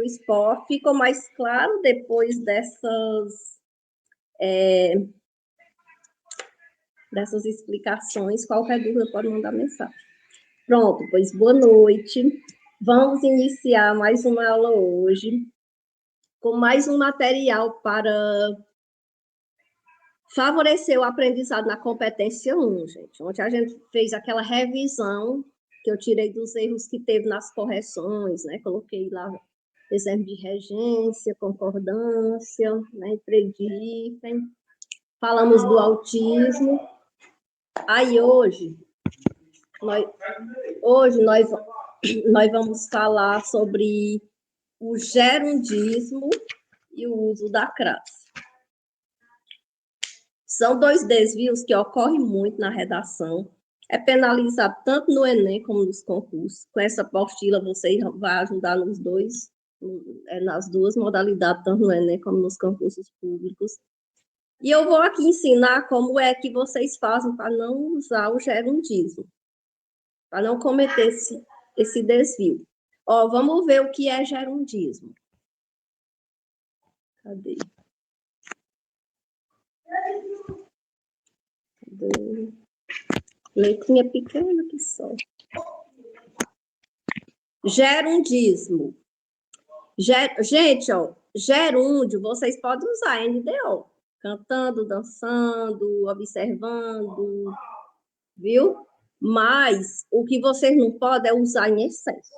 esporte. Ficou mais claro depois dessas explicações? Qualquer dúvida pode mandar mensagem. Pronto, pois boa noite. Vamos iniciar mais uma aula hoje, com mais um material para favorecer o aprendizado na competência 1, gente. Ontem a gente fez aquela revisão que eu tirei dos erros que teve nas correções, né? Coloquei lá exemplo de regência, concordância, né? Predicem. Falamos do autismo. Aí hoje nós vamos falar sobre o gerundismo e o uso da crase. São dois desvios que ocorrem muito na redação. É penalizado tanto no Enem como nos concursos. Com essa apostila, você vai ajudar nas duas modalidades, tanto no Enem como nos concursos públicos. E eu vou aqui ensinar como é que vocês fazem para não usar o gerundismo, para não cometer esse desvio. Ó, vamos ver o que é gerundismo. Cadê? Letrinha pequena que só. Gerundismo. Gente, ó, gerúndio, vocês podem usar NDO. Cantando, dançando, observando, viu? Mas o que vocês não podem é usar em excesso.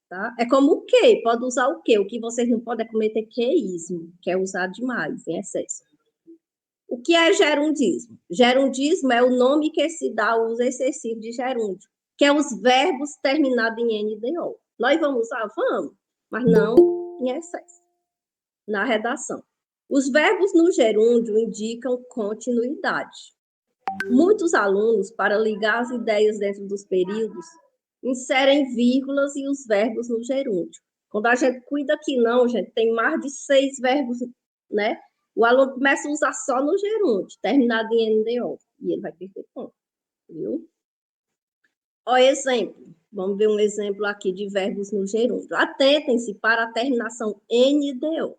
Tá? É como o quê? Pode usar o quê? O que vocês não podem é cometer queísmo, que é usar demais, em excesso. O que é gerundismo? Gerundismo é o nome que se dá ao uso excessivo de gerúndio, que é os verbos terminados em NDO. Nós vamos usar? Vamos, mas não em excesso, na redação. Os verbos no gerúndio indicam continuidade. Muitos alunos, para ligar as ideias dentro dos períodos, inserem vírgulas e os verbos no gerúndio. Quando a gente cuida que não, gente, tem mais de 6 verbos, né? O aluno começa a usar só no gerúndio, terminado em NDO, e ele vai perder ponto, viu? Ó, exemplo. Vamos ver um exemplo aqui de verbos no gerúndio. Atentem-se para a terminação NDO.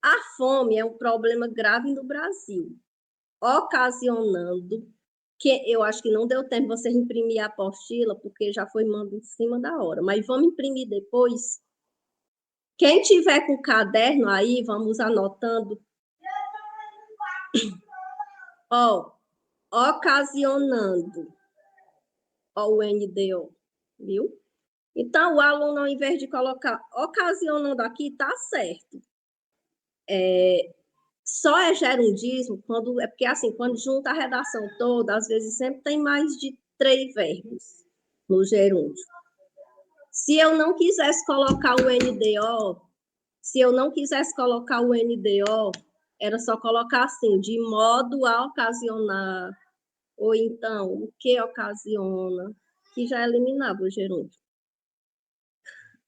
A fome é um problema grave no Brasil, ocasionando que eu acho que não deu tempo você imprimir a apostila, porque já foi mando em cima da hora, mas vamos imprimir depois. Quem tiver com o caderno aí, vamos anotando. Ó, ocasionando. Ó, o NDO, viu? Então, o aluno, ao invés de colocar ocasionando aqui, tá certo. Só é gerundismo quando... É porque, assim, quando junta a redação toda, às vezes sempre tem mais de 3 verbos no gerúndio. Se eu não quisesse colocar o NDO, era só colocar assim, de modo a ocasionar, ou então, o que ocasiona, que já eliminava o gerúndio.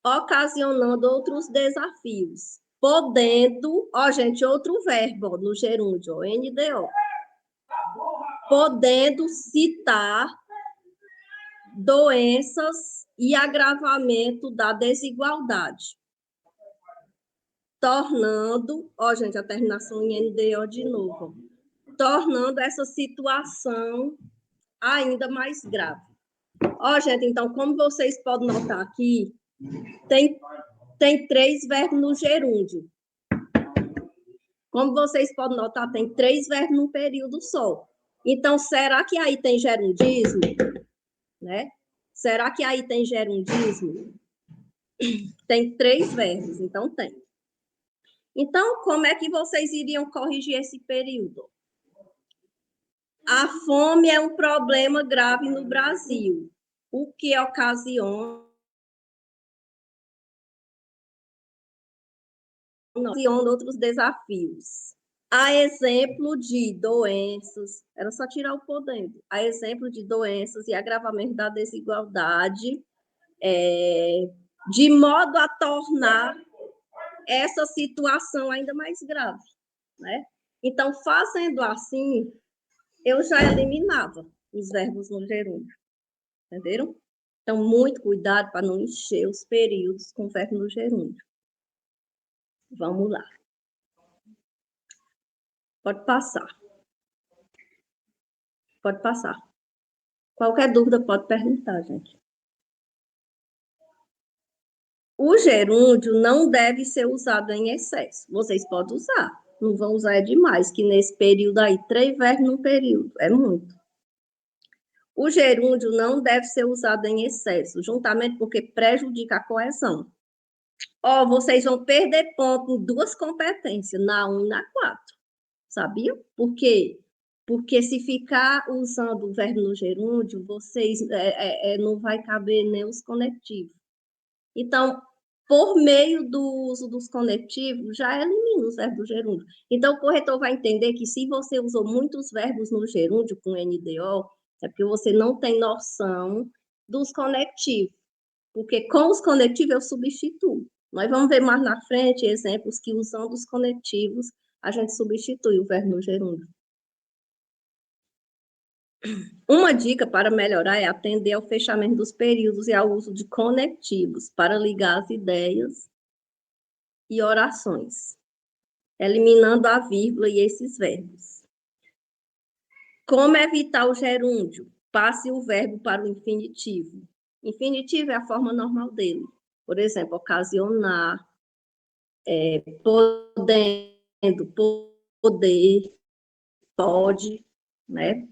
Ocasionando outros desafios. Podendo, ó, gente, outro verbo no gerúndio, ó, NDO. Podendo citar doenças e agravamento da desigualdade. Tornando, ó, gente, a terminação em NDO de novo, tornando essa situação ainda mais grave. Ó, gente, então, como vocês podem notar aqui, tem 3 verbos no gerúndio. Como vocês podem notar, tem 3 verbos num período só. Então, será que aí tem gerundismo? Né? Será que aí tem gerundismo? Tem 3 verbos, então tem. Então, como é que vocês iriam corrigir esse período? A fome é um problema grave no Brasil, o que ocasiona outros desafios. A exemplo de doenças, era só tirar o podendo. A exemplo de doenças e agravamento da desigualdade, de modo a tornar essa situação ainda mais grave, né? Então, fazendo assim, eu já eliminava os verbos no gerúndio, entenderam? Então, muito cuidado para não encher os períodos com verbo no gerúndio. Vamos lá. Pode passar. Pode passar. Qualquer dúvida pode perguntar, gente. O gerúndio não deve ser usado em excesso. Vocês podem usar. Não vão usar é demais, que nesse período aí, 3 verbos num período. É muito. O gerúndio não deve ser usado em excesso, juntamente porque prejudica a coesão. Ó, vocês vão perder ponto em 2 competências, na 1 e na 4. Sabiam? Por quê? Porque se ficar usando o verbo no gerúndio, vocês não vai caber nem os conectivos. Então, por meio do uso dos conectivos, já elimina os verbos do gerúndio. Então, o corretor vai entender que se você usou muitos verbos no gerúndio com NDO, é porque você não tem noção dos conectivos. Porque com os conectivos eu substituo. Nós vamos ver mais na frente exemplos que usando os conectivos a gente substitui o verbo no gerúndio. Uma dica para melhorar é atender ao fechamento dos períodos e ao uso de conectivos para ligar as ideias e orações, eliminando a vírgula e esses verbos. Como evitar o gerúndio? Passe o verbo para o infinitivo. Infinitivo é a forma normal dele. Por exemplo, ocasionar, podendo, poder, pode, né?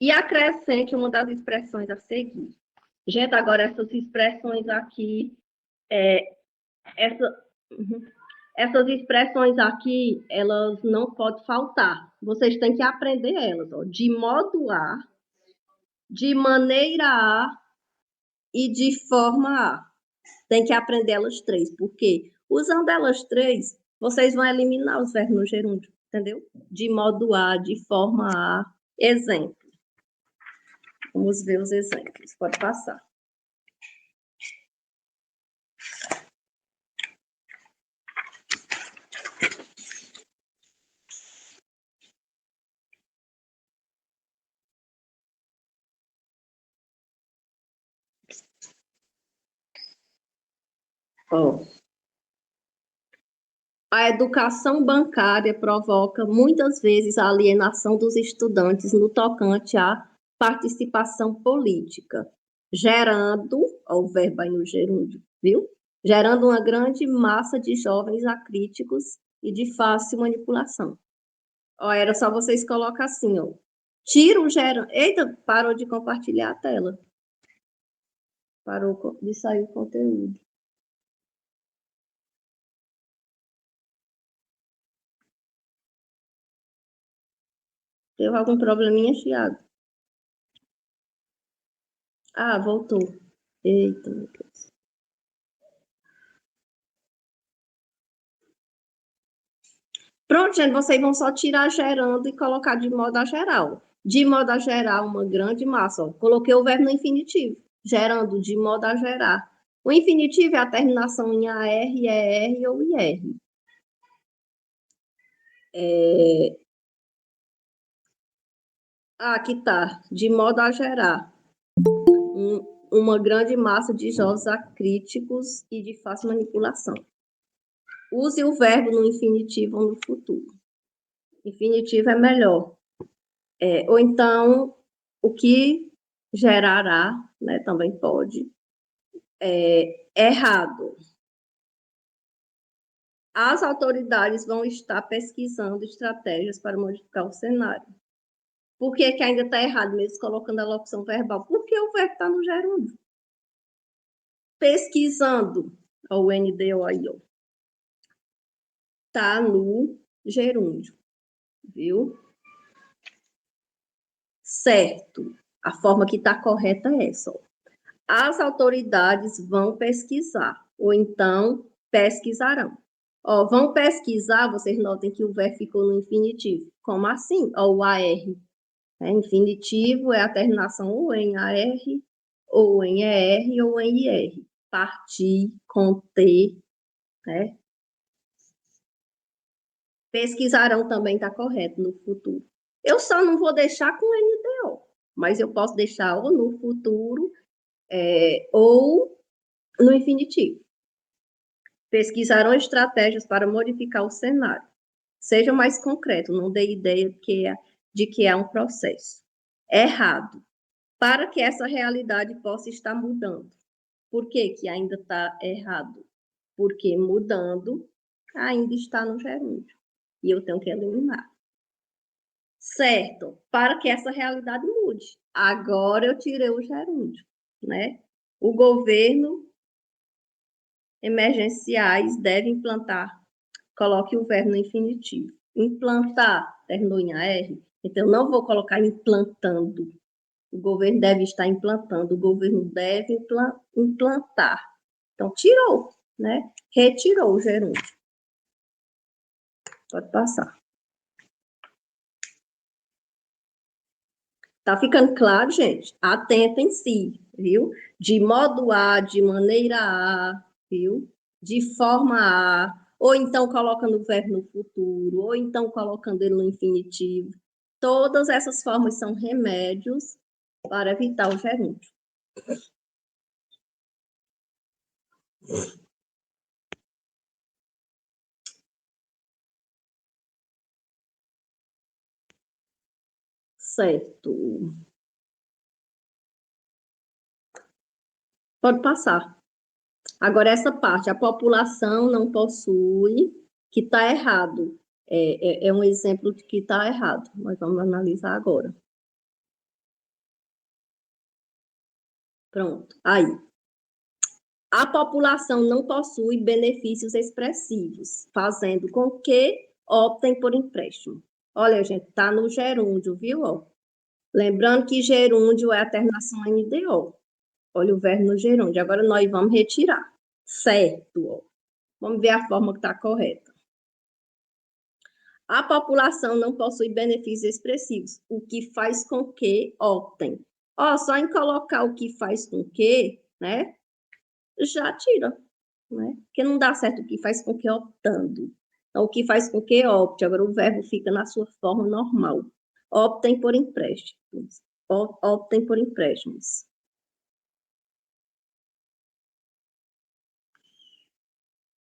E acrescente uma das expressões a seguir. Gente, agora essas expressões aqui, essas expressões aqui, elas não podem faltar. Vocês têm que aprender elas, ó, de modo a, de maneira a e de forma a. Tem que aprender elas 3, porque usando elas 3, vocês vão eliminar os verbos no gerúndio, entendeu? De modo a, de forma a. Exemplo. Vamos ver os exemplos. Pode passar. Ó. A educação bancária provoca muitas vezes a alienação dos estudantes no tocante à participação política, gerando, ó, o verbo aí no gerúndio, viu? Gerando uma grande massa de jovens acríticos e de fácil manipulação. Ó, era só vocês colocar assim, ó. Tira o gerúndio. Eita, parou de compartilhar a tela. Parou de sair o conteúdo. Teve algum probleminha, Thiago? Ah, voltou. Eita, meu Deus. Pronto, gente, vocês vão só tirar gerando e colocar de modo a geral. De modo a gerar uma grande massa. Ó. Coloquei o verbo no infinitivo. Gerando de modo a gerar. O infinitivo é a terminação em AR, ER ou IR. Aqui tá. De modo a gerar. Uma grande massa de jovens acríticos e de fácil manipulação. Use o verbo no infinitivo ou no futuro. Infinitivo é melhor. Ou então, o que gerará, né, também pode. Errado. As autoridades vão estar pesquisando estratégias para modificar o cenário. Por que ainda está errado, mesmo colocando a locução verbal? Porque o verbo está no gerúndio. Pesquisando, o ND ou aí, está no gerúndio, viu? Certo. A forma que está correta é essa. Ó. As autoridades vão pesquisar, ou então pesquisarão. Ó, vão pesquisar, vocês notem que o verbo ficou no infinitivo. Como assim? Ó, o AR. Infinitivo é a terminação ou em AR, ou em ER, ou em IR. Partir, conter, né? Pesquisarão também está correto no futuro. Eu só não vou deixar com NDO, mas eu posso deixar ou no futuro ou no infinitivo. Pesquisarão estratégias para modificar o cenário. Seja mais concreto, não dê ideia de que é um processo. Errado. Para que essa realidade possa estar mudando. Por que que ainda está errado? Porque mudando ainda está no gerúndio. E eu tenho que eliminar. Certo, para que essa realidade mude. Agora eu tirei o gerúndio, né? O governo emergenciais deve implantar, coloque o verbo no infinitivo. Implantar, terminou em AR, então eu não vou colocar implantando. O governo deve estar implantando, o governo deve implantar. Então, tirou, né? Retirou o gerúndio. Pode passar. Tá ficando claro, gente? Atentem-se, viu? De modo A, de maneira A, viu? De forma A, ou então colocando o verbo no futuro, ou então colocando ele no infinitivo. Todas essas formas são remédios para evitar o gerúndio. Certo. Pode passar. Agora, essa parte, a população não possui, que está errado. É um exemplo de que está errado. Nós vamos analisar agora. Pronto. Aí. A população não possui benefícios expressivos, fazendo com que optem por empréstimo. Olha, gente, está no gerúndio, viu? Ó. Lembrando que gerúndio é a terminação NDO. Olha o verbo no gerúndio. Agora nós vamos retirar. Certo. Ó. Vamos ver a forma que está correta. A população não possui benefícios expressivos, o que faz com que optem. Ó, só em colocar o que faz com que, né, já tira, né? Porque não dá certo o que faz com que optando. Então, o que faz com que opte, agora o verbo fica na sua forma normal. Optem por empréstimos. Optem por empréstimos.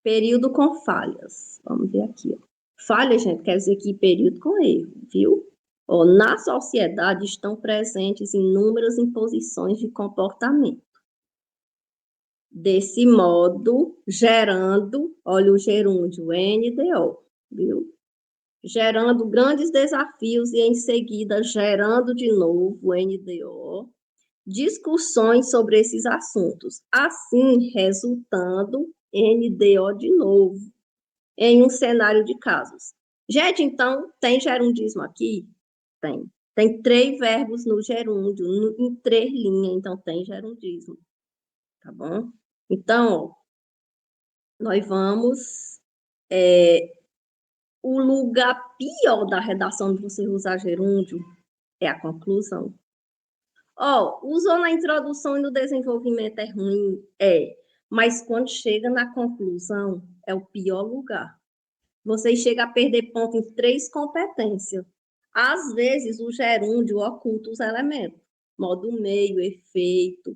Período com falhas. Vamos ver aqui, ó. Falha, gente, quer dizer que período com erro, viu? Ó, na sociedade estão presentes inúmeras imposições de comportamento. Desse modo, gerando, olha o gerúndio, NDO, viu? Gerando grandes desafios e, em seguida, gerando de novo, NDO, discussões sobre esses assuntos, assim resultando NDO de novo, em um cenário de casos. Gente, então, tem gerundismo aqui? Tem. Tem 3 verbos no gerúndio, em 3 linhas, então tem gerundismo, tá bom? Então, ó, nós vamos... o lugar pior da redação de você usar gerúndio é a conclusão. Ó, usou na introdução e no desenvolvimento é ruim? É. Mas quando chega na conclusão, é o pior lugar. Você chega a perder ponto em 3 competências. Às vezes, o gerúndio oculta os elementos. Modo meio, efeito,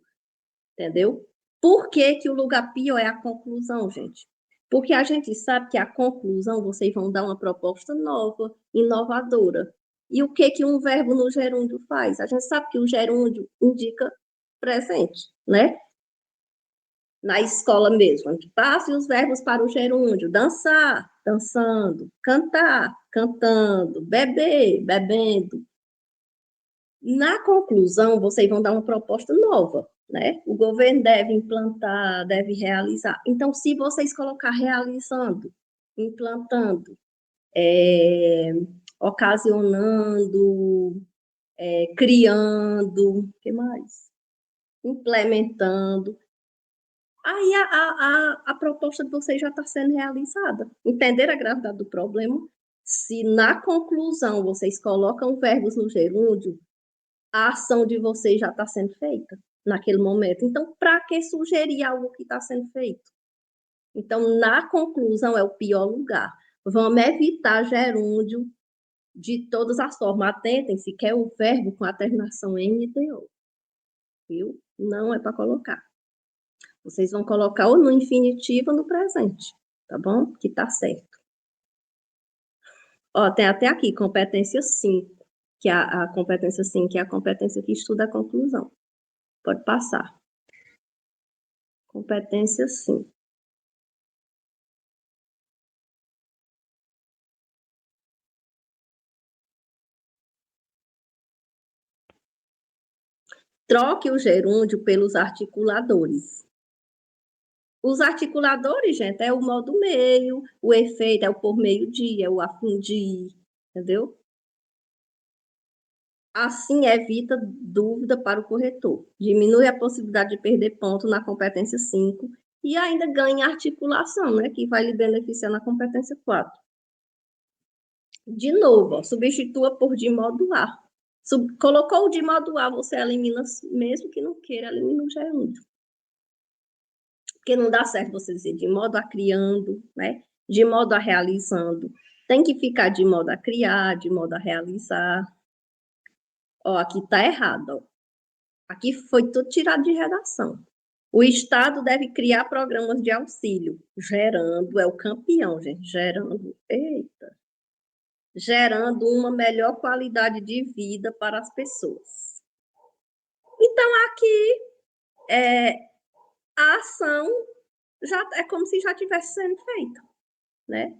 entendeu? Por que que o lugar pior é a conclusão, gente? Porque a gente sabe que a conclusão, vocês vão dar uma proposta nova, inovadora. E o que que um verbo no gerúndio faz? A gente sabe que o gerúndio indica presente, né? Na escola mesmo, a gente passe os verbos para o gerúndio. Dançar, dançando. Cantar, cantando. Beber, bebendo. Na conclusão, vocês vão dar uma proposta nova, né? O governo deve implantar, deve realizar. Então, se vocês colocar realizando, implantando, ocasionando, criando, o que mais? Implementando, aí a proposta de vocês já está sendo realizada. Entenderam a gravidade do problema? Se na conclusão vocês colocam verbos no gerúndio, a ação de vocês já está sendo feita naquele momento. Então, para que sugerir algo que está sendo feito? Então, na conclusão, é o pior lugar. Vamos evitar gerúndio de todas as formas. Atentem-se que é o verbo com a terminação NDO. viu? Não é para colocar. Vocês vão colocar ou no infinitivo ou no presente, tá bom? Que tá certo. Ó, tem até aqui, competência 5, que é a competência 5, que é a competência que estuda a conclusão. Pode passar. Competência 5. Troque o gerúndio pelos articuladores. Os articuladores, gente, é o modo meio, o efeito é o por meio de, é o a fim de, entendeu? Assim, evita dúvida para o corretor. Diminui a possibilidade de perder ponto na competência 5 e ainda ganha articulação, né, que vai lhe beneficiar na competência 4. De novo, ó, substitua por de modo A. Colocou o de modo A, você elimina, mesmo que não queira, elimina o gerúndio. Porque não dá certo você dizer de modo a criando, né? De modo a realizando. Tem que ficar de modo a criar, de modo a realizar. Ó, aqui tá errado, ó. Aqui foi tudo tirado de redação. O Estado deve criar programas de auxílio. Gerando, é o campeão, gente. Gerando, eita. Gerando uma melhor qualidade de vida para as pessoas. Então, aqui, a ação já é como se já tivesse sendo feita, né?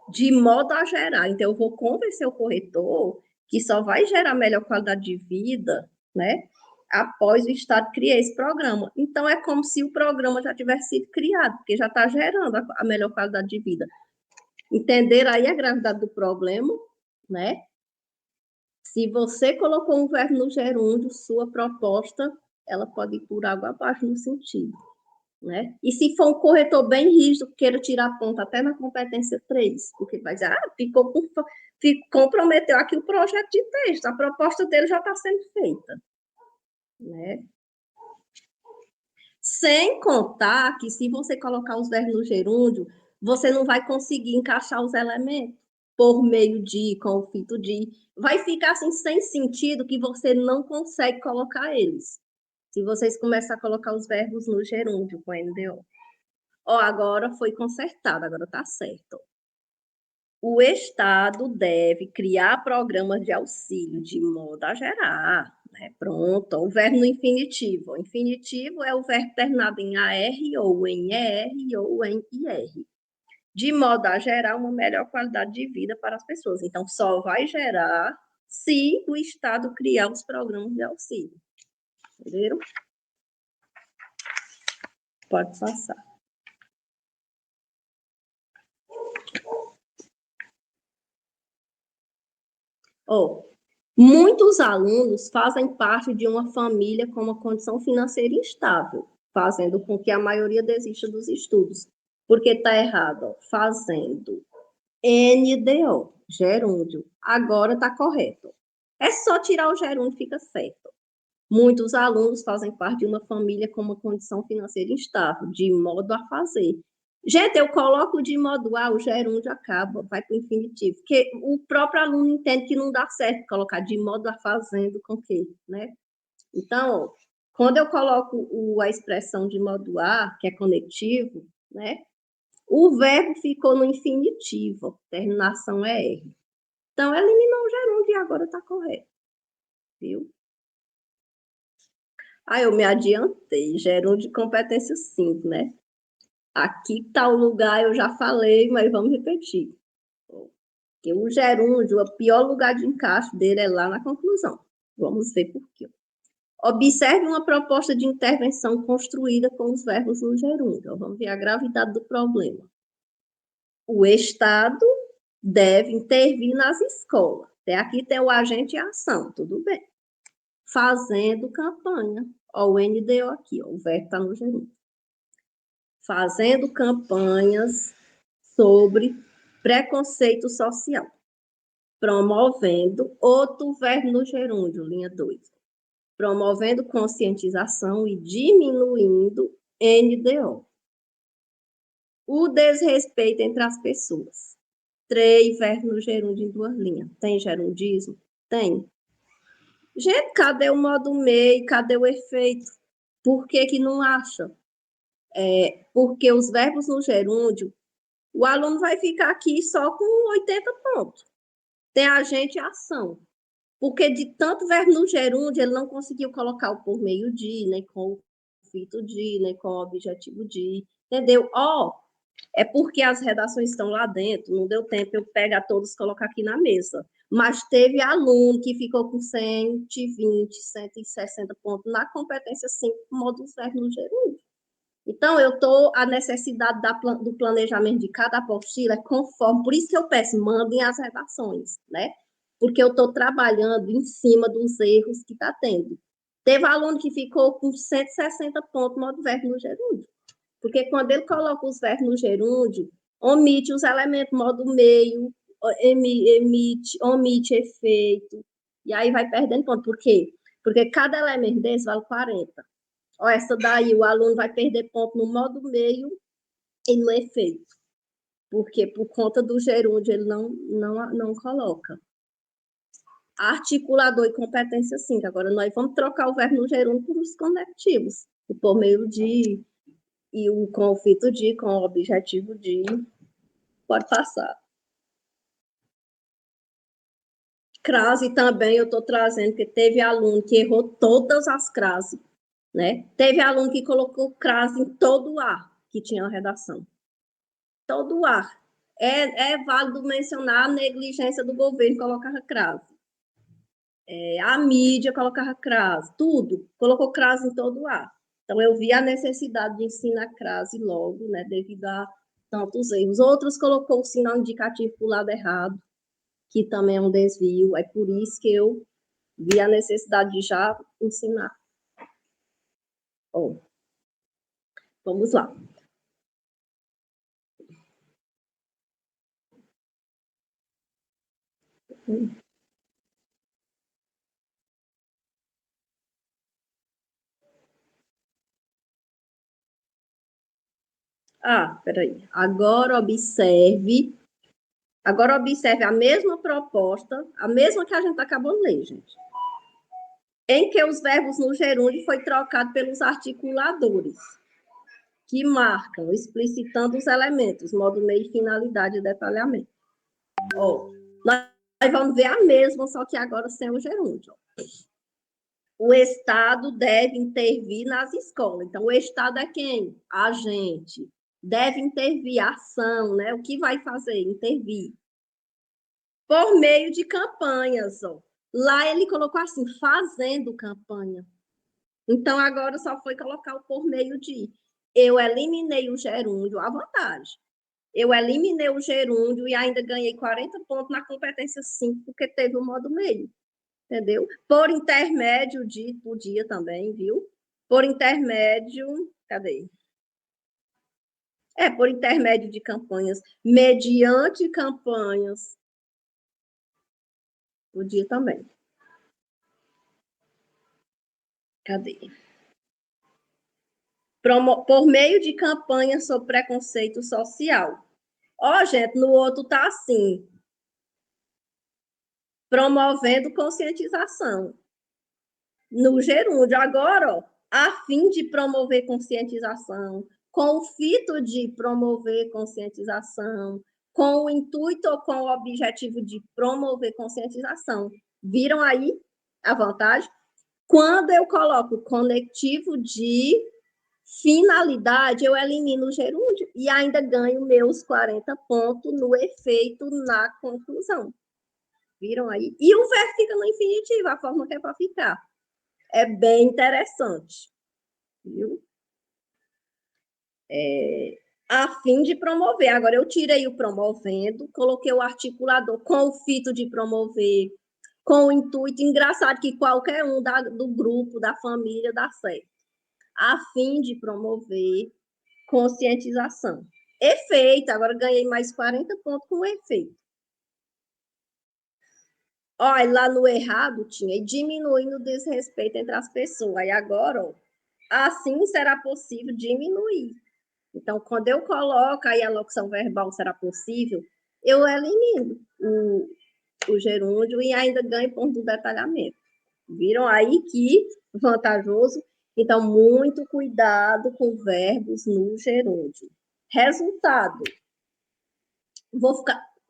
De modo a gerar. Então, eu vou convencer o corretor que só vai gerar melhor qualidade de vida, né? Após o Estado criar esse programa. Então, é como se o programa já tivesse sido criado, porque já está gerando a melhor qualidade de vida. Entenderam aí a gravidade do problema, né? Se você colocou um verbo no gerúndio, sua proposta, ela pode ir por água abaixo no sentido, né? E se for um corretor bem rígido, queira tirar ponta até na competência 3, porque vai dizer, comprometeu aqui o projeto de texto, a proposta dele já está sendo feita, né? Sem contar que se você colocar os verbos no gerúndio, você não vai conseguir encaixar os elementos por meio de, com o fito de. Vai ficar assim sem sentido que você não consegue colocar eles. Se vocês começarem a colocar os verbos no gerúndio com NDO. Ó, agora foi consertado, agora tá certo. O Estado deve criar programas de auxílio de modo a gerar, né? Pronto, o verbo no infinitivo. O infinitivo é o verbo terminado em AR ou em ER ou em IR. De modo a gerar uma melhor qualidade de vida para as pessoas. Então, só vai gerar se o Estado criar os programas de auxílio. Entenderam? Pode passar. Oh, muitos alunos fazem parte de uma família com uma condição financeira instável, fazendo com que a maioria desista dos estudos. Porque está errado, ó, fazendo NDO, gerúndio. Agora está correto. É só tirar o gerúndio, fica certo. Muitos alunos fazem parte de uma família com uma condição financeira instável, de modo a fazer. Gente, eu coloco de modo A, o gerúndio acaba, vai para o infinitivo, porque o próprio aluno entende que não dá certo colocar de modo a fazendo com que, né? Então, quando eu coloco a expressão de modo A, que é conectivo, né? O verbo ficou no infinitivo, terminação é R. Então, eliminou o gerúndio e agora está correto, viu? Ah, eu me adiantei, gerúndio de competência 5, né? Aqui está o lugar, eu já falei, mas vamos repetir. Porque o gerúndio, o pior lugar de encaixe dele é lá na conclusão. Vamos ver por quê. Observe uma proposta de intervenção construída com os verbos no gerúndio. Vamos ver a gravidade do problema. O Estado deve intervir nas escolas. Até aqui tem o agente e a ação, tudo bem. Fazendo campanha. Ó, o NDO aqui, ó, o verbo está no gerúndio. Fazendo campanhas sobre preconceito social. Promovendo, outro verbo no gerúndio, linha 2. Promovendo conscientização e diminuindo NDO. O desrespeito entre as pessoas. 3 verbos no gerúndio em 2 linhas. Tem gerundismo? Tem. Gente, cadê o modo meio? Cadê o efeito? Por que que não acha? Porque os verbos no gerúndio, o aluno vai ficar aqui só com 80 pontos. Tem agente e ação. Porque de tanto verbo no gerúndio, ele não conseguiu colocar o por meio de, nem com o fito de, nem com o objetivo de, entendeu? É porque as redações estão lá dentro, não deu tempo eu pegar todos e colocar aqui na mesa. Mas teve aluno que ficou com 120, 160 pontos na competência 5, módulos verbos no gerúndio. Então, a necessidade do planejamento de cada apostila é conforme, por isso que eu peço, mandem as redações, né? Porque eu estou trabalhando em cima dos erros que está tendo. Teve aluno que ficou com 160 pontos no modo verbo no gerúndio, porque quando ele coloca os verbos no gerúndio, omite os elementos modo meio, omite efeito, e aí vai perdendo ponto. Por quê? Porque cada elemento desse vale 40. Ó, essa daí o aluno vai perder ponto no modo meio e no efeito. Porque por conta do gerúndio ele não coloca. Articulador e competência 5. Agora nós vamos trocar o verbo no gerúndio por os conectivos. O por meio de, e o conflito de, com o objetivo de. Pode passar. Crase também eu estou trazendo, porque teve aluno que errou todas as crases, né? Teve aluno que colocou crase em todo o ar que tinha a redação. Todo o ar. É válido mencionar a negligência do governo, colocava crase. A mídia colocava crase, tudo. Colocou crase em todo o ar. Então, eu vi a necessidade de ensinar crase logo, né, devido a tantos erros. Outros colocou o sinal indicativo para o lado errado, que também é um desvio. É por isso que eu vi a necessidade de já ensinar. Bom, vamos lá. Peraí. Agora observe a mesma proposta, a mesma que a gente acabou de ler, gente. Em que os verbos no gerúndio foi trocado pelos articuladores, que marcam, explicitando os elementos, modo, meio, finalidade e detalhamento. Nós vamos ver a mesma, só que agora sem o gerúndio. O Estado deve intervir nas escolas. Então, o Estado é quem? A gente. Deve intervir, ação, né? O que vai fazer? Intervir. Por meio de campanhas, ó. Lá ele colocou assim, fazendo campanha. Então, agora só foi colocar o por meio de. Eu eliminei o gerúndio, a vantagem. Eu eliminei o gerúndio e ainda ganhei 40 pontos na competência 5, porque teve o modo meio. Entendeu? Por intermédio de, podia também, viu? Por intermédio, cadê? Por intermédio de campanhas, mediante campanhas, podia também. Cadê? Por meio de campanhas sobre preconceito social. Gente, no outro tá assim, promovendo conscientização. No gerúndio, agora, a fim de promover conscientização, com o fito de promover conscientização, com o intuito ou com o objetivo de promover conscientização. Viram aí a vantagem? Quando eu coloco conectivo de finalidade, eu elimino o gerúndio e ainda ganho meus 40 pontos no efeito na conclusão. Viram aí? E o verbo fica no infinitivo, a forma que é para ficar. É bem interessante, viu? A fim de promover. Agora, eu tirei o promovendo, coloquei o articulador com o fito de promover, com o intuito. Engraçado que qualquer um do grupo, da família, dá certo. A fim de promover conscientização. Efeito, agora ganhei mais 40 pontos com efeito. Olha, lá no errado tinha diminuindo o desrespeito entre as pessoas. Aí agora, ó, assim será possível diminuir. Então, quando eu coloco aí a locução verbal será possível, eu elimino o gerúndio e ainda ganho ponto do detalhamento. Viram aí que vantajoso? Então, muito cuidado com verbos no gerúndio. Resultado.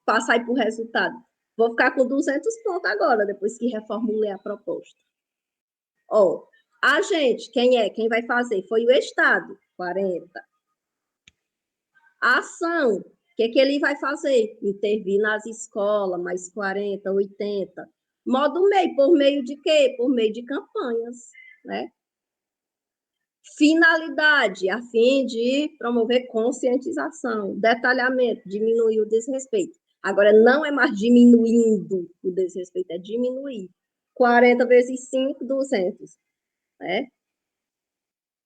Passar aí para o resultado. Vou ficar com 200 pontos agora, depois que reformulei a proposta. Ó, a gente, quem é? Quem vai fazer? Foi o Estado, 40. A ação, o que ele vai fazer? Intervir nas escolas, mais 40, 80. Modo meio, por meio de quê? Por meio de campanhas, né? Finalidade, a fim de promover conscientização. Detalhamento, diminuir o desrespeito. Agora, não é mais diminuindo o desrespeito, é diminuir. 40 vezes 5, 200. Né?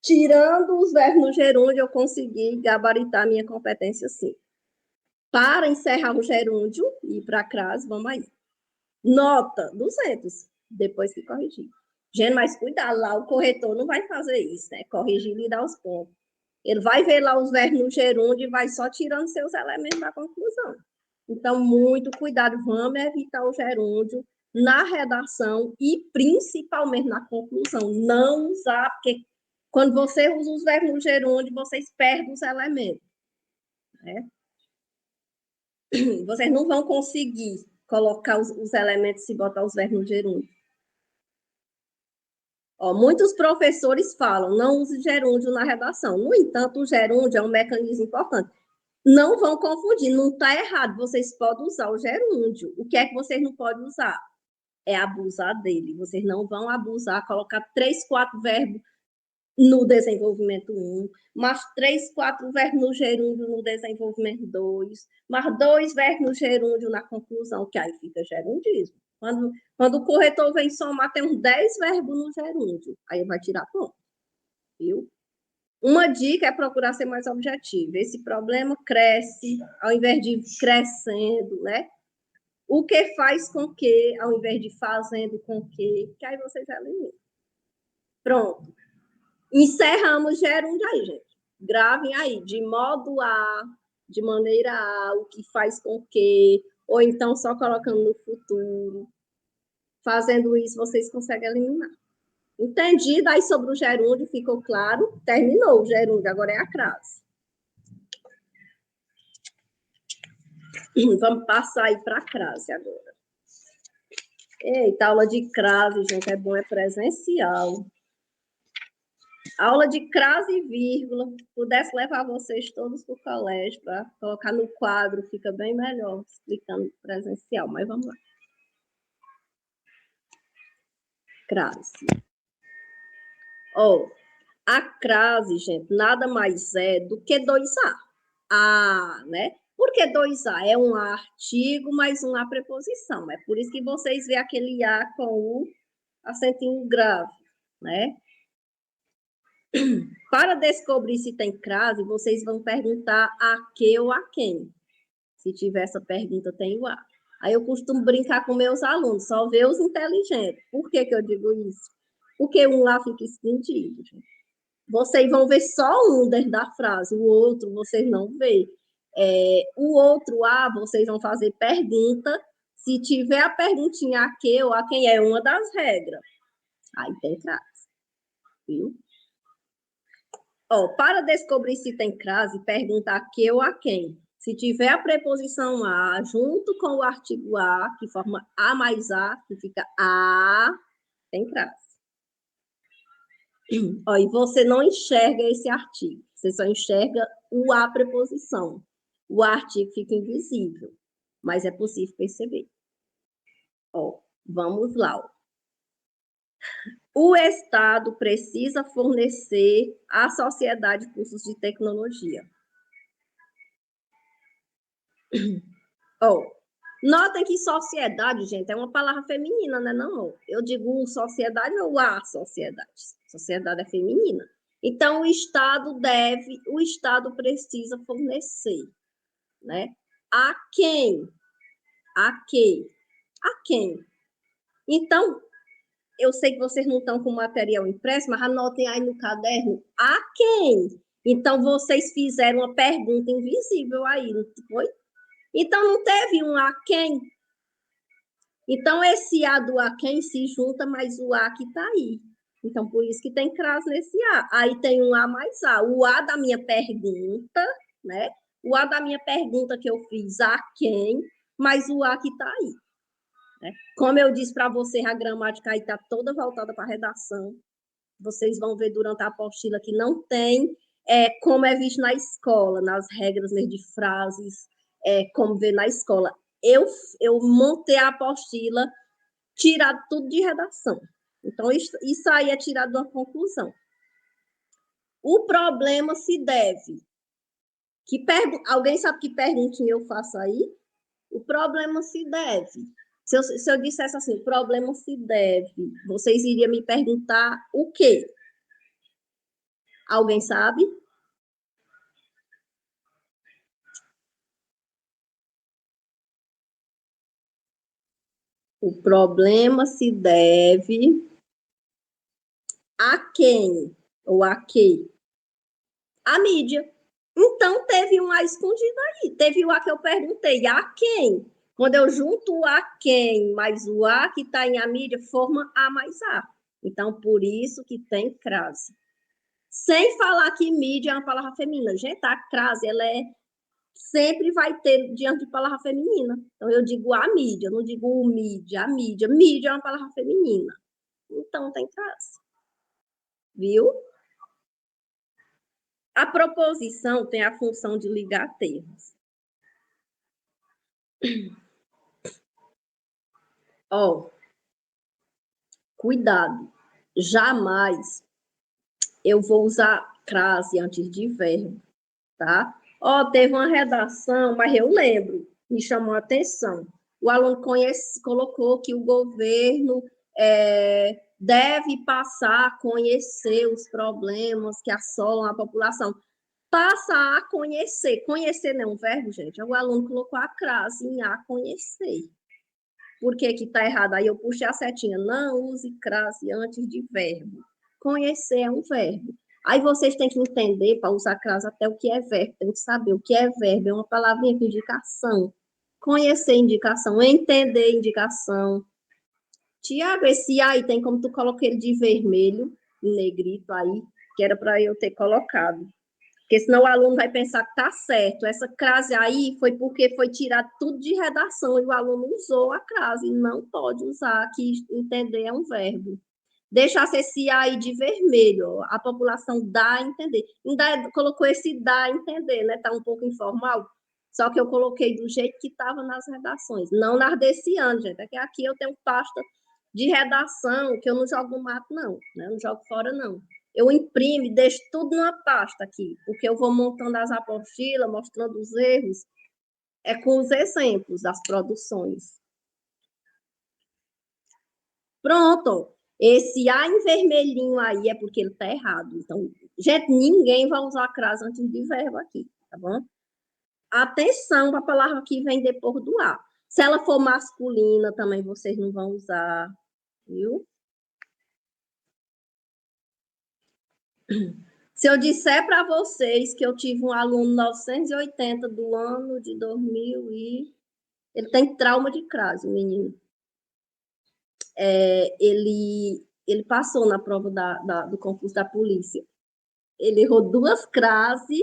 Tirando os verbos no gerúndio, eu consegui gabaritar minha competência, sim. Para encerrar o gerúndio e ir para a crase, vamos aí. Nota, 200, depois que corrigir. Gente, mas cuidado, lá o corretor não vai fazer isso, né? Corrigir e dar os pontos. Ele vai ver lá os verbos no gerúndio e vai só tirando seus elementos da conclusão. Então, muito cuidado, vamos evitar o gerúndio na redação e principalmente na conclusão. Não usar, porque quando você usa os verbos no gerúndio, vocês perdem os elementos. Né? Vocês não vão conseguir colocar os elementos se botar os verbos no gerúndio. Ó, muitos professores falam, não use gerúndio na redação. No entanto, o gerúndio é um mecanismo importante. Não vão confundir, não está errado. Vocês podem usar o gerúndio. O que é que vocês não podem usar? É abusar dele. Vocês não vão abusar, colocar 3, 4 verbos no desenvolvimento 1, mais 3, 4 verbos no gerúndio no desenvolvimento 2, mais 2 verbos no gerúndio na conclusão, que aí fica gerundismo. Quando o corretor vem somar, tem uns 10 verbos no gerúndio. Aí vai tirar ponto. Viu? Uma dica é procurar ser mais objetivo. Esse problema cresce ao invés de crescendo, né? O que faz com que, ao invés de fazendo com que aí você já elimina. Pronto. Encerramos gerúndio aí, gente. Gravem aí, de modo a, de maneira a, o que faz com que, ou então só colocando no futuro. Fazendo isso, vocês conseguem eliminar. Entendido aí sobre o gerúndio, ficou claro? Terminou o gerúndio, agora é a crase. Vamos passar aí para a crase agora. Eita, aula de crase, gente, é bom, é presencial. Aula de crase e vírgula, pudesse levar vocês todos para o colégio, para colocar no quadro, fica bem melhor explicando presencial, mas vamos lá. Crase. Ó, a crase, gente, nada mais é do que 2A. A, né? Por que 2A? É um artigo mais uma preposição. É por isso que vocês vê aquele A com o acentinho grave, né? Para descobrir se tem crase, vocês vão perguntar a que ou a quem. Se tiver essa pergunta, tem o A. Aí eu costumo brincar com meus alunos, só ver os inteligentes. Por que eu digo isso? Porque um lá fica escondido. Vocês vão ver só um dentro da frase, o outro vocês não vê. O outro A, vocês vão fazer pergunta. Se tiver a perguntinha a que ou a quem é uma das regras, aí tem crase. Viu? Ó, para descobrir se tem crase, pergunta a que ou a quem. Se tiver a preposição a junto com o artigo a, que forma a mais a, que fica a, tem crase. Ó, e você não enxerga esse artigo, você só enxerga o a preposição. O artigo fica invisível, mas é possível perceber. Ó, vamos lá. Ó. O Estado precisa fornecer à sociedade cursos de tecnologia. Ó, notem que sociedade, gente, é uma palavra feminina, né? Não, eu digo sociedade ou a sociedade. Sociedade é feminina. Então, o Estado precisa fornecer, né? A quem? A quê? A quem? Então, eu sei que vocês não estão com material impresso, mas anotem aí no caderno a quem? Então, vocês fizeram uma pergunta invisível aí, não foi? Então, não teve um a quem? Então, esse A do A quem se junta, mais o A que está aí. Então, por isso que tem crase nesse A. Aí tem um A mais A. O A da minha pergunta, né? O A da minha pergunta que eu fiz, a quem, mais o A que está aí. Né? Como eu disse para vocês, a gramática aí está toda voltada para a redação. Vocês vão ver durante a apostila que não tem como é visto na escola, nas regras de frases, como ver na escola. Eu montei a apostila tirado tudo de redação. Então, isso aí é tirado de uma conclusão. O problema se deve. Alguém sabe que perguntinha eu faço aí? O problema se deve. Se eu dissesse assim, o problema se deve, vocês iriam me perguntar o quê? Alguém sabe? O problema se deve a quem? Ou a quê? A mídia. Então, teve um A escondido aí. Teve o A que eu perguntei, a quem? Quando eu junto o a quem mais o A que está em a mídia, forma A mais A. Então, por isso que tem crase. Sem falar que mídia é uma palavra feminina. Gente, a crase, ela sempre vai ter diante de palavra feminina. Então, eu digo a mídia, não digo o mídia, a mídia. Mídia é uma palavra feminina. Então, tem crase. Viu? A proposição tem a função de ligar termos. Ó, cuidado. Jamais eu vou usar crase antes de verbo, tá? Ó, teve uma redação, mas eu lembro, me chamou a atenção. O aluno colocou que o governo deve passar a conhecer os problemas que assolam a população. Passar a conhecer. Conhecer não é um verbo, gente. O aluno colocou a crase em a conhecer. Por que que tá errado? Aí eu puxei a setinha. Não use crase antes de verbo. Conhecer é um verbo. Aí vocês têm que entender, para usar crase, até o que é verbo. Tem que saber o que é verbo. É uma palavrinha de indicação. Conhecer indicação, entender indicação. Tiago, esse aí tem como tu colocar ele de vermelho, em negrito aí, que era para eu ter colocado. Porque senão o aluno vai pensar que está certo. Essa crase aí foi porque foi tirado tudo de redação e o aluno usou a crase. Não pode usar, que entender é um verbo. Deixasse esse aí de vermelho, ó, a população dá a entender. Ainda colocou esse dá a entender, né? Está um pouco informal. Só que eu coloquei do jeito que estava nas redações, não nas desse ano, gente. É que aqui eu tenho pasta de redação que eu não jogo no mato, não. Né? Eu não jogo fora, não. Eu imprimo e deixo tudo numa pasta aqui, porque eu vou montando as apostilas, mostrando os erros, com os exemplos das produções. Pronto. Esse A em vermelhinho aí é porque ele está errado. Então, gente, ninguém vai usar crase antes de verbo aqui, tá bom? Atenção para a palavra que vem depois do A. Se ela for masculina, também vocês não vão usar, viu? Se eu disser para vocês que eu tive um aluno 980 do ano de 2000 e... Ele tem trauma de crase, menino. Ele passou na prova do concurso da polícia. Ele errou duas crases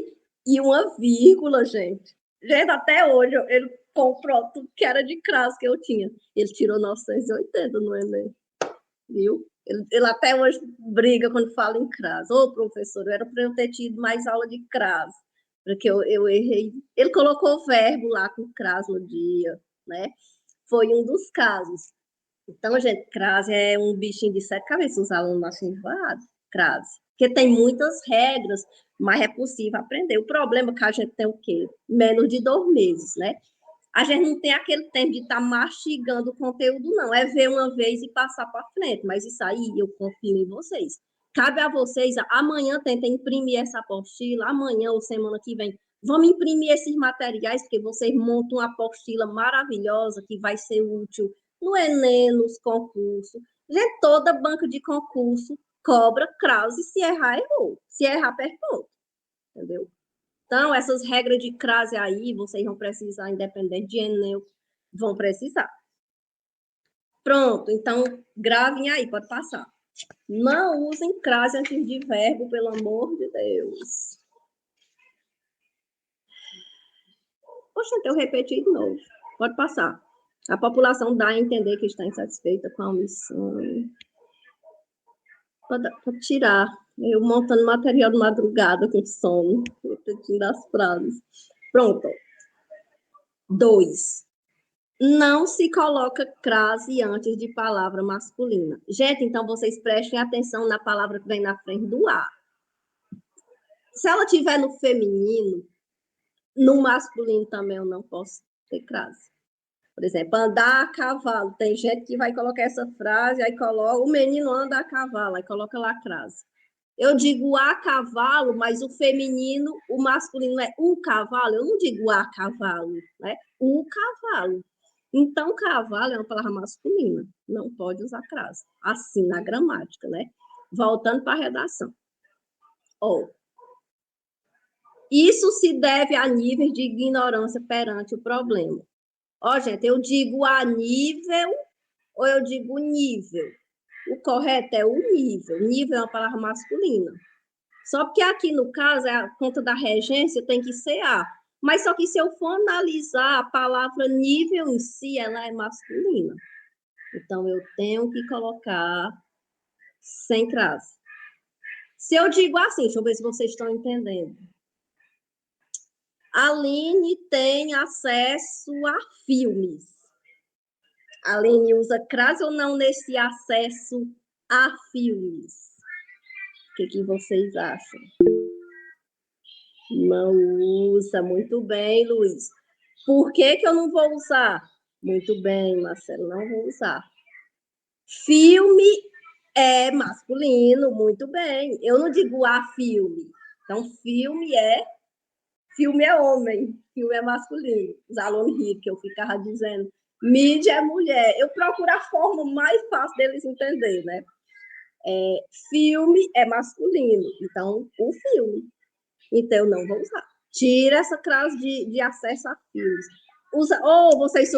e uma vírgula, gente. Gente, até hoje ele comprou tudo que era de crase que eu tinha. Ele tirou 980 no Enem, viu? Ele até hoje briga quando fala em crase. Ô, professor, era para eu ter tido mais aula de crase, porque eu errei. Ele colocou o verbo lá com crase no dia, né? Foi um dos casos. Então, gente, crase é um bichinho de sete cabeças, os alunos acham enjoados, crase. Porque tem muitas regras, mas é possível aprender. O problema é que a gente tem o quê? Menos de 2 meses, né? A gente não tem aquele tempo de estar mastigando o conteúdo, não. É ver uma vez e passar para frente. Mas isso aí eu confio em vocês. Cabe a vocês, amanhã tentem imprimir essa apostila, amanhã ou semana que vem. Vamos imprimir esses materiais, porque vocês montam uma apostila maravilhosa que vai ser útil no Enem, nos concursos. Gente, toda banca de concurso cobra crause, se errar, errou. Se errar, perdeu. Entendeu? Então, essas regras de crase aí, vocês vão precisar, independente de Enem, vão precisar. Pronto, então gravem aí, pode passar. Não usem crase antes de verbo, pelo amor de Deus. Poxa, eu repeti de novo. Pode passar. A população dá a entender que está insatisfeita com a omissão. Pode tirar. Eu montando material de madrugada com sono, repetindo as frases. Pronto. 2. Não se coloca crase antes de palavra masculina. Gente, então vocês prestem atenção na palavra que vem na frente do A. Se ela tiver no feminino, no masculino também eu não posso ter crase. Por exemplo, andar a cavalo. Tem gente que vai colocar essa frase, aí coloca, o menino anda a cavalo, aí coloca lá a crase. Eu digo a cavalo, mas o feminino, o masculino é o cavalo. Eu não digo a cavalo, né? O cavalo. Então, cavalo é uma palavra masculina. Não pode usar crase. Assim, na gramática, né? Voltando para a redação. Isso se deve a níveis de ignorância perante o problema. Gente, eu digo a nível ou eu digo nível? O correto é o nível. Nível é uma palavra masculina. Só porque aqui, no caso, a conta da regência tem que ser A. Mas só que se eu for analisar a palavra nível em si, ela é masculina. Então, eu tenho que colocar sem crase. Se eu digo assim, deixa eu ver se vocês estão entendendo. Aline tem acesso a filmes. Aline usa crase ou não nesse acesso a filmes? O que vocês acham? Não usa. Muito bem, Luiz. Por que eu não vou usar? Muito bem, Marcelo, não vou usar. Filme é masculino, muito bem. Eu não digo a filme. Então, filme é homem, filme é masculino. Os alunos riram que eu ficava dizendo, mídia é mulher. Eu procuro a forma mais fácil deles entender, né? Filme é masculino, então o filme. Então, eu não vou usar. Tira essa crase de acesso a filmes. Vocês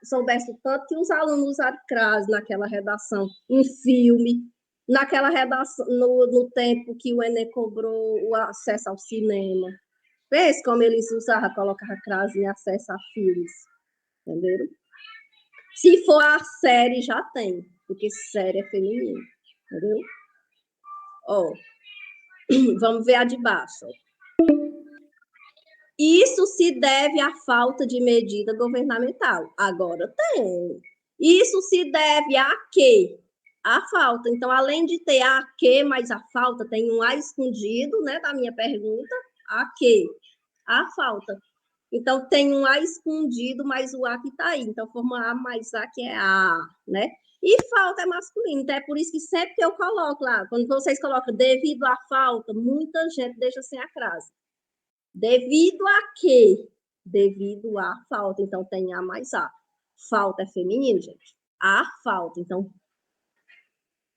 soubessem tanto que os alunos usaram crase naquela redação, em filme, naquela redação, no tempo que o Enem cobrou o acesso ao cinema. Vê como eles colocavam crase em acesso a filmes. Entenderam? Se for a série, já tem, porque série é feminino. Entendeu? Vamos ver a de baixo. Isso se deve à falta de medida governamental. Agora tem. Isso se deve a quê? A falta. Então, além de ter a quê, mais a falta, tem um a escondido, né, da minha pergunta. A quê? A falta. Então, tem um a escondido, mais o a que está aí. Então, forma a mais a, que é a, né? E falta é masculino. Então, é por isso que sempre que eu coloco lá, quando vocês colocam devido à falta, muita gente deixa sem a crase. Devido a quê? Devido à falta. Então, tem A mais A. Falta é feminino, gente. A falta. Então,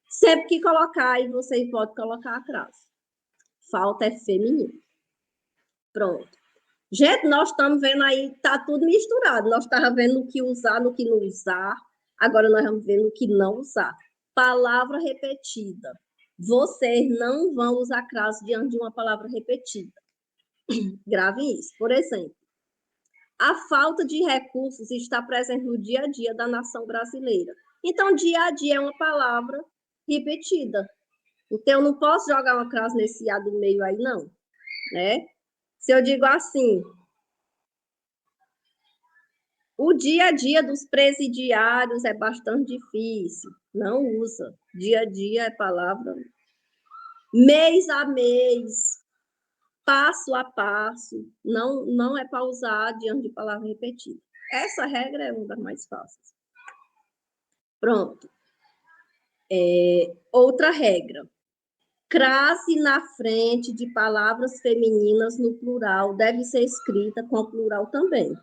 sempre que colocar, aí você pode colocar atrás. Falta é feminino. Pronto. Gente, nós estamos vendo aí, tá tudo misturado. Nós estávamos vendo o que usar, no que não usar. Agora nós vamos ver o que não usar. Palavra repetida. Vocês não vão usar crase diante de uma palavra repetida. Gravem isso. Por exemplo, a falta de recursos está presente no dia a dia da nação brasileira. Então, dia a dia é uma palavra repetida. Então, eu não posso jogar uma crase nesse A do meio aí, não. Né? Se eu digo assim, o dia a dia dos presidiários é bastante difícil. Não usa. Dia a dia é palavra. Mês a mês, passo a passo. Não é para usar diante de palavra repetida. Essa regra é uma das mais fáceis. Pronto. Outra regra. Crase na frente de palavras femininas no plural deve ser escrita com plural também.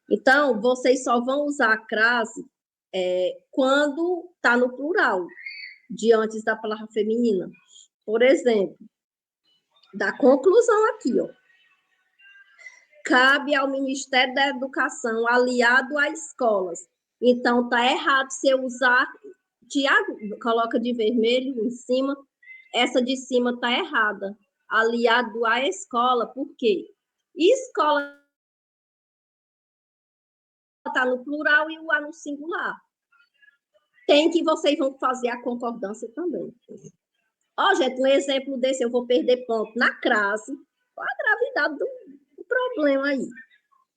Então, vocês só vão usar a crase quando está no plural, diante da palavra feminina. Por exemplo, da conclusão aqui, ó. Cabe ao Ministério da Educação, aliado a escolas, Então, tá errado se eu usar... Tiago, coloca de vermelho em cima. Essa de cima tá errada. Aliado à escola, por quê? Escola tá no plural e o A no singular. Tem que vocês vão fazer a concordância também. Ó, gente, um exemplo desse, eu vou perder ponto na crase. Olha a gravidade do problema aí.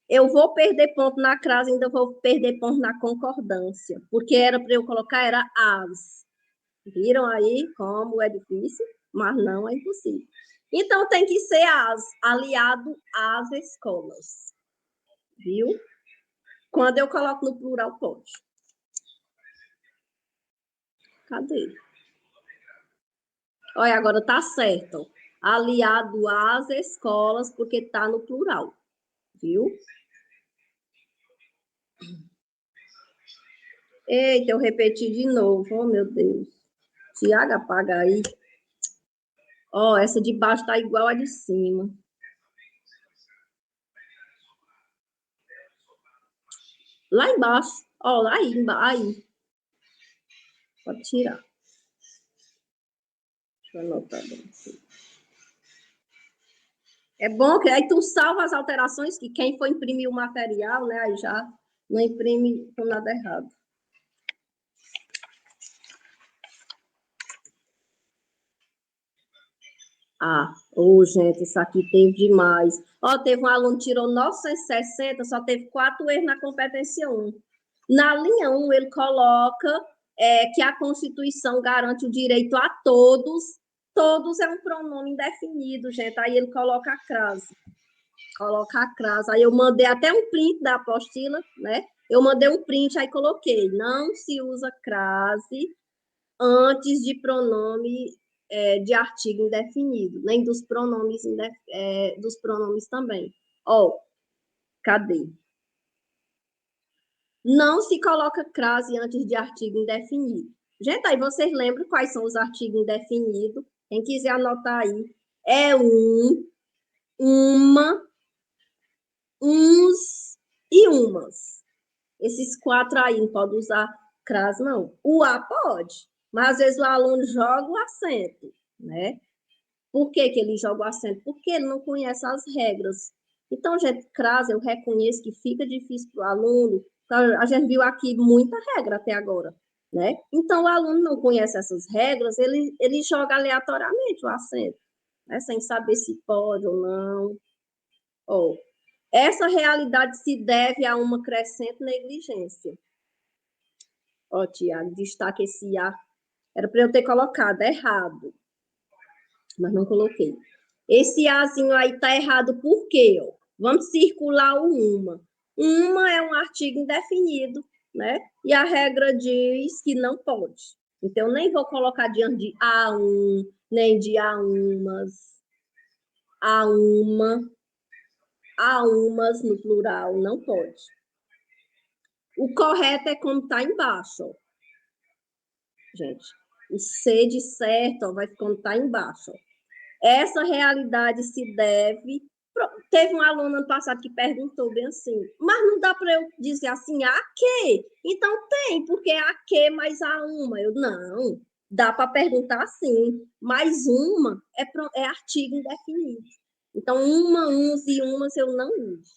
Eu vou perder ponto na crase, ainda vou perder ponto na concordância, porque era para eu colocar, era as. Viram aí como é difícil? Mas não é impossível. Então, tem que ser as, aliado às escolas. Viu? Quando eu coloco no plural, pode. Cadê? Olha, agora tá certo. Aliado às escolas, porque tá no plural. Viu? Eita, eu repeti de novo. Oh, meu Deus. Tiago, apaga aí. Ó, essa de baixo tá igual a de cima. Lá embaixo. Ó, lá aí, aí. Pode tirar. Deixa eu anotar bem aqui. É bom que aí tu salva as alterações, que quem for imprimir o material, né, aí já não imprime com nada errado. Ah, gente, isso aqui teve demais. Ó, teve um aluno que tirou 960, só teve 4 erros na competência 1. Na linha 1, ele coloca que a Constituição garante o direito a todos. Todos é um pronome indefinido, gente. Aí ele coloca a crase. Coloca a crase. Aí eu mandei até um print da apostila, né? Eu mandei um print, aí coloquei. Não se usa crase antes de pronome de artigo indefinido, nem dos pronomes, dos pronomes também. Ó, cadê? Não se coloca crase antes de artigo indefinido. Gente, aí vocês lembram quais são os artigos indefinidos? Quem quiser anotar aí. É uma, uns e umas. Esses 4 aí não pode usar crase, não. O A pode, mas às vezes o aluno joga o acento, né? Por que ele joga o acento? Porque ele não conhece as regras. Então, gente, crase, eu reconheço que fica difícil para o aluno. A gente viu aqui muita regra até agora, né? Então, o aluno não conhece essas regras, ele joga aleatoriamente o acento, né? Sem saber se pode ou não. Oh, essa realidade se deve a uma crescente negligência. Ó, Tiago, destaque esse A. Era para eu ter colocado errado, mas não coloquei. Esse Azinho aí tá errado por quê? Ó? Vamos circular o uma. Uma é um artigo indefinido, né? E a regra diz que não pode. Então, nem vou colocar diante de A1, nem de A1, A1, A1 no plural, não pode. O correto é como tá embaixo, ó. Gente, o C de certo ó, vai como tá embaixo, ó. Essa realidade se deve. Teve um aluno ano passado que perguntou bem assim, mas não dá para eu dizer assim, a que? Então tem, porque é a que mais a uma. Eu, não, dá para perguntar assim, mais uma é artigo indefinido. Então, uma, uns e umas eu não uso.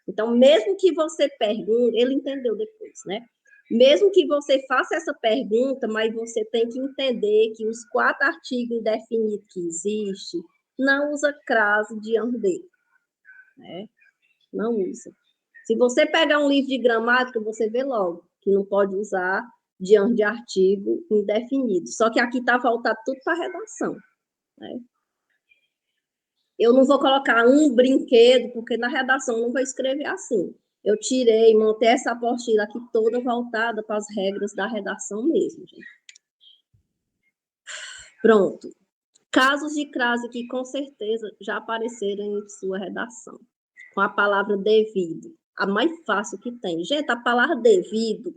Então, mesmo que você pergunte, ele entendeu depois, né? Mesmo que você faça essa pergunta, mas você tem que entender que os 4 artigos indefinidos que existem não usa crase diante dele, né? Não usa. Se você pegar um livro de gramática, você vê logo que não pode usar diante de artigo indefinido. Só que aqui está voltado tudo para a redação, né? Eu não vou colocar um brinquedo, porque na redação eu não vou escrever assim. Eu tirei, montei essa apostila aqui toda voltada para as regras da redação mesmo, gente. Pronto. Casos de crase que com certeza já apareceram em sua redação. Com a palavra devido. A mais fácil que tem. Gente, a palavra devido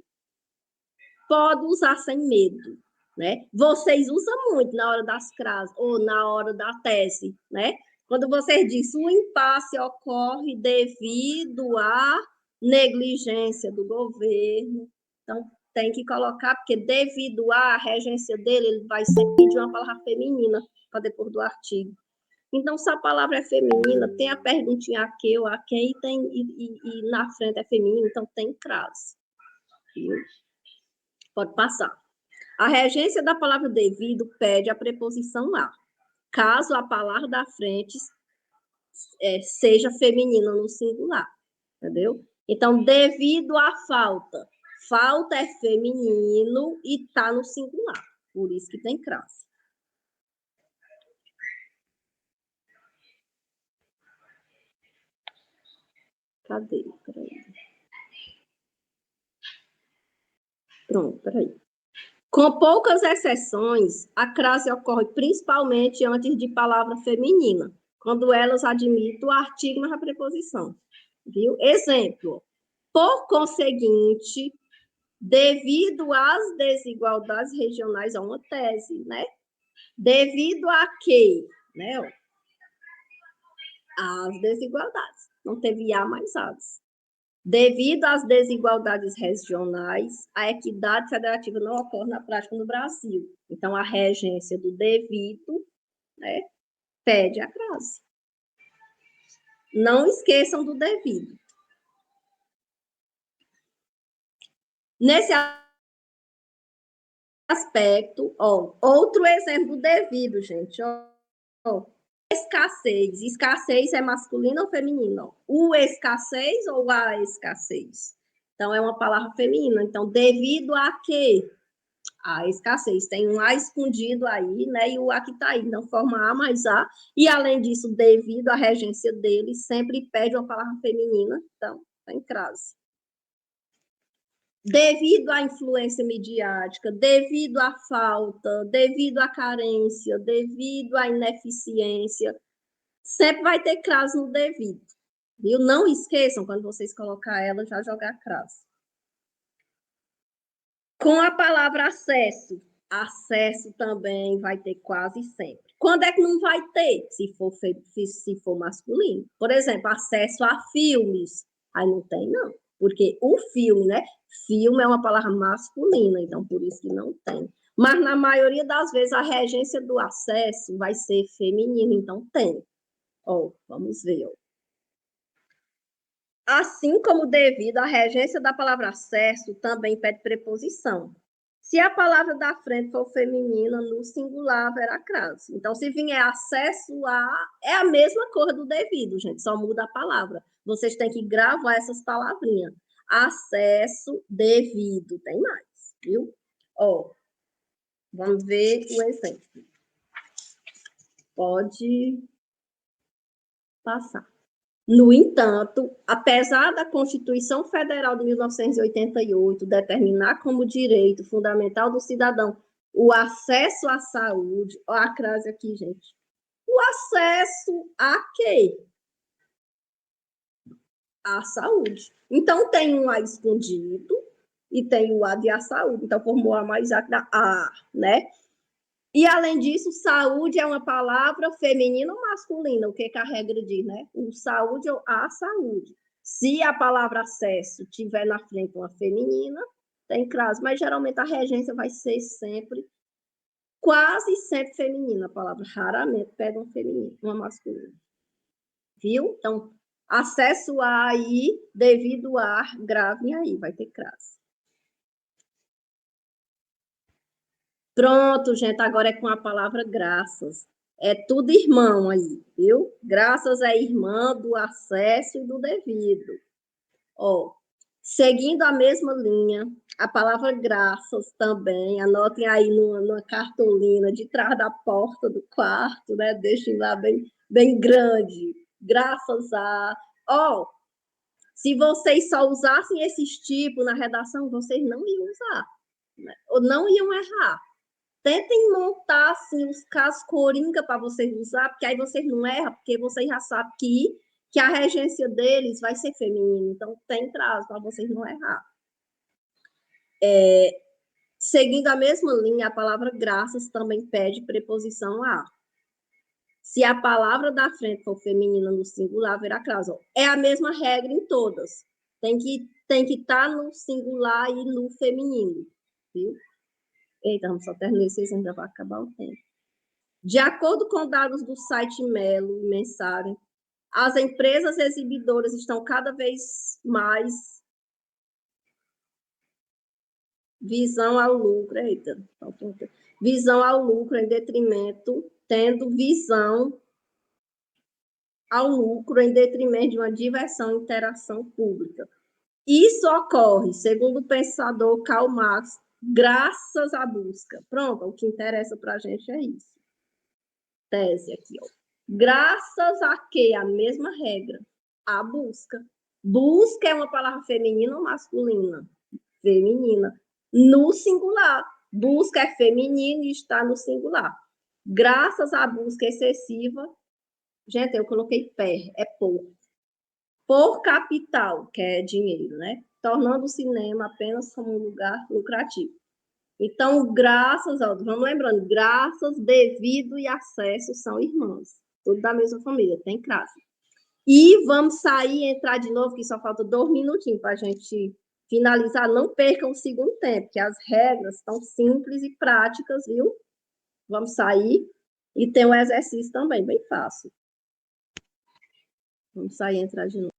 pode usar sem medo, né? Vocês usam muito na hora das crases ou na hora da tese, né? Quando vocês dizem o impasse ocorre devido a negligência do governo. Então, tem que colocar, porque devido à regência dele, ele vai sempre pedir uma palavra feminina para depois do artigo. Então, se a palavra é feminina, tem a perguntinha a que ou a quem, e na frente é feminino, então tem crase. Viu? Pode passar. A regência da palavra devido pede a preposição a, caso a palavra da frente seja feminina no singular, entendeu? Então, devido à falta. Falta é feminino e está no singular, por isso que tem crase. Cadê? Peraí. Pronto, peraí. Com poucas exceções, a crase ocorre principalmente antes de palavra feminina, quando elas admitem o artigo na preposição. Viu? Exemplo. Por conseguinte, devido às desigualdades regionais, é uma tese, né? Devido a quê? Né? As desigualdades. Não teve A mais As. Devido às desigualdades regionais, a equidade federativa não ocorre na prática no Brasil. Então, a regência do devido, né, pede a crase. Não esqueçam do devido. Nesse aspecto, ó, outro exemplo do devido, gente. Ó, escassez. Escassez é masculino ou feminino? O escassez ou a escassez? Então, é uma palavra feminina. Então, devido a quê? A escassez. Tem um A escondido aí, né? E o A que está aí. Então, forma A mais A. E, além disso, devido à regência dele, sempre pede uma palavra feminina. Então, tem crase. Devido à influência midiática, devido à falta, devido à carência, devido à ineficiência, sempre vai ter crase no devido. Viu? Não esqueçam, quando vocês colocar ela, já jogar crase. Com a palavra acesso, acesso também vai ter quase sempre. Quando é que não vai ter? Se for masculino. Por exemplo, acesso a filmes. Aí não tem, não. Porque o filme, né? Filme é uma palavra masculina, então por isso que não tem. Mas na maioria das vezes a regência do acesso vai ser feminina, então tem. Ó, vamos ver, ó. Assim como devido, a regência da palavra acesso também pede preposição. Se a palavra da frente for feminina, no singular haverá crase. Então, se vier acesso a, é a mesma coisa do devido, gente, só muda a palavra. Vocês têm que gravar essas palavrinhas. Acesso, devido, tem mais, viu? Ó, vamos ver o exemplo. Pode passar. No entanto, apesar da Constituição Federal de 1988 determinar como direito fundamental do cidadão o acesso à saúde, olha a crase aqui, gente. O acesso a quê? À saúde. Então, tem um A escondido e tem o A de a saúde. Então, formou A mais A, né? E, além disso, saúde é uma palavra feminina ou masculina? O que a regra diz, né? O saúde ou a saúde. Se a palavra acesso tiver na frente uma feminina, tem crase, mas geralmente a regência vai ser sempre, quase sempre feminina a palavra. Raramente pega uma feminina, uma masculina. Viu? Então, acesso a aí, devido a, grave aí, vai ter crase. Pronto, gente, agora é com a palavra graças. É tudo irmão aí, viu? Graças é irmã do acesso e do devido. Ó, seguindo a mesma linha, a palavra graças também, anotem aí numa cartolina de trás da porta do quarto, né? Deixem lá bem grande. Graças a. Ó, se vocês só usassem esses tipos na redação, vocês não iam usar, né? Ou não iam errar. Tentem montar assim, os casos coringa para vocês usar, porque aí vocês não erram, porque vocês já sabem que a regência deles vai ser feminina. Então, tem prazo para vocês não errar. Seguindo a mesma linha, a palavra graças também pede preposição a. Se a palavra da frente for feminina no singular, haverá crase. É a mesma regra em todas. Tem que estar no singular e no feminino, viu? Eita, só terminei, vocês ainda vai acabar o tempo. De acordo com dados do site Melo e Mensagem, as empresas exibidoras estão cada vez mais visão ao lucro, eita, visão ao lucro em detrimento, tendo visão ao lucro em detrimento de uma diversão e interação pública. Isso ocorre, segundo o pensador Karl Marx, graças à busca. Pronto, o que interessa para a gente é isso. Tese aqui, ó. Graças a que a mesma regra, a busca. Busca é uma palavra feminina ou masculina? Feminina. No singular. Busca é feminino e está no singular. Graças à busca excessiva, gente, eu coloquei é por capital, que é dinheiro, né? Tornando o cinema apenas como um lugar lucrativo. Então, vamos lembrando, graças, devido e acesso são irmãs, tudo da mesma família, tem classe. E vamos sair e entrar de novo, que só falta 2 minutinhos para a gente finalizar. Não percam o segundo tempo, que as regras estão simples e práticas, viu? Vamos sair. E tem um exercício também, bem fácil. Vamos sair e entrar de novo.